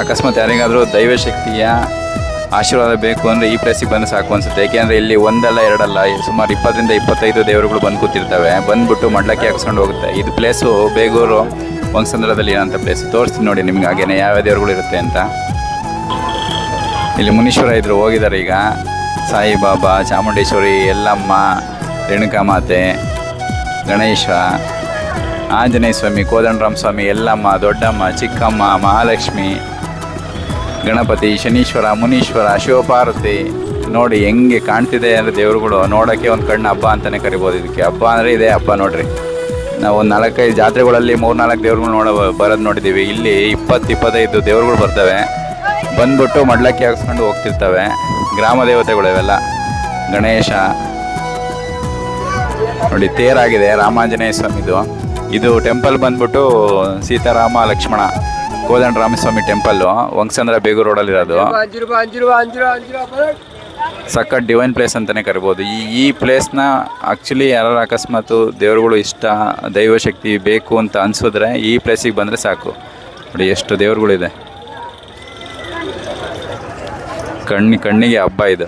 ಅಕಸ್ಮಾತ್ ಯಾರಿಗಾದರೂ ದೈವಶಕ್ತಿಯ ಆಶೀರ್ವಾದ ಬೇಕು ಅಂದರೆ ಈ ಪ್ಲೇಸಿಗೆ ಬಂದು ಸಾಕು ಅನಿಸುತ್ತೆ. ಏಕೆಂದರೆ ಇಲ್ಲಿ ಒಂದಲ್ಲ ಎರಡಲ್ಲ ಸುಮಾರು 20ರಿಂದ 25 ದೇವರುಗಳು ಬಂದು ಕೂತಿರ್ತವೆ. ಬಂದುಬಿಟ್ಟು ಮಡ್ಲಕ್ಕಿ ಹಾಕ್ಸ್ಕೊಂಡು ಹೋಗುತ್ತೆ. ಇದು ಪ್ಲೇಸು ಬೇಗೂರು ವಂಗಸಂದ್ರದಲ್ಲಿ ಇರೋಂಥ ಪ್ಲೇಸು. ತೋರಿಸ್ತೀನಿ ನೋಡಿ ನಿಮ್ಗೆ ಹಾಗೇನೆ ಯಾವ್ಯಾವ ದೇವರುಗಳು ಇರುತ್ತೆ ಅಂತ. ಇಲ್ಲಿ ಮುನೀಶ್ವರ ಇದ್ರು ಹೋಗಿದ್ದಾರೆ ಈಗ. ಸಾಯಿಬಾಬಾ, ಚಾಮುಂಡೇಶ್ವರಿ, ಎಲ್ಲಮ್ಮ, ರೇಣುಕಾ ಮಾತೆ, ಗಣೇಶ, ಆಂಜನೇಯ ಸ್ವಾಮಿ, ಕೋದಂಡರಾಮ ಸ್ವಾಮಿ, ಎಲ್ಲಮ್ಮ, ದೊಡ್ಡಮ್ಮ, ಚಿಕ್ಕಮ್ಮ, ಮಹಾಲಕ್ಷ್ಮಿ, ಗಣಪತಿ, ಶನೀಶ್ವರ, ಮುನೀಶ್ವರ, ಶಿವಪಾರ್ವತಿ. ನೋಡಿ ಹೆಂಗೆ ಕಾಣ್ತಿದೆ ಅಂದರೆ ದೇವರುಗಳು ನೋಡೋಕ್ಕೆ ಒಂದು ಕಣ್ಣು ಹಬ್ಬ ಅಂತಲೇ ಕರಿಬೋದು. ಇದಕ್ಕೆ ಹಬ್ಬ ಅಂದರೆ ಇದೇ ಹಬ್ಬ ನೋಡ್ರಿ. ನಾವು ಒಂದು 4-5 ಜಾತ್ರೆಗಳಲ್ಲಿ 3-4 ದೇವ್ರುಗಳು ಬರೋದು ನೋಡಿದ್ದೀವಿ. ಇಲ್ಲಿ 20-25 ದೇವ್ರುಗಳು ಬರ್ತವೆ. ಬಂದ್ಬಿಟ್ಟು ಮಡ್ಲಕ್ಕಿ ಹಾಕ್ಸ್ಕೊಂಡು ಹೋಗ್ತಿರ್ತವೆ. ಗ್ರಾಮ ದೇವತೆಗಳು ಇವೆಲ್ಲ. ಗಣೇಶ ನೋಡಿ, ತೇರಾಗಿದೆ ರಾಮಾಂಜನೇಯ ಸ್ವಾಮಿದು. ಇದು ಟೆಂಪಲ್ ಬಂದ್ಬಿಟ್ಟು ಸೀತಾರಾಮ ಲಕ್ಷ್ಮಣ ಕೋದಂಡರಾಮಸ್ವಾಮಿ ಟೆಂಪಲ್ಲು, ವಂಗಸಂದ್ರ ಬೇಗೂರು ರೋಡಲ್ಲಿರೋದು. ಸಖತ್ ಡಿವೈನ್ ಪ್ಲೇಸ್ ಅಂತಲೇ ಕರಿಬೋದು. ಈ ಪ್ಲೇಸ್ನ ಆ್ಯಕ್ಚುಲಿ ಯಾರು ಅಕಸ್ಮಾತ್ ದೇವರುಗಳು ಇಷ್ಟ, ದೈವಶಕ್ತಿ ಬೇಕು ಅಂತ ಅನಿಸಿದ್ರೆ ಈ ಪ್ಲೇಸಿಗೆ ಬಂದರೆ ಸಾಕು. ನೋಡಿ ಎಷ್ಟು ದೇವರುಗಳಿದೆ. ಕಣ್ಣಿಗೆ ಹಬ್ಬ ಇದು.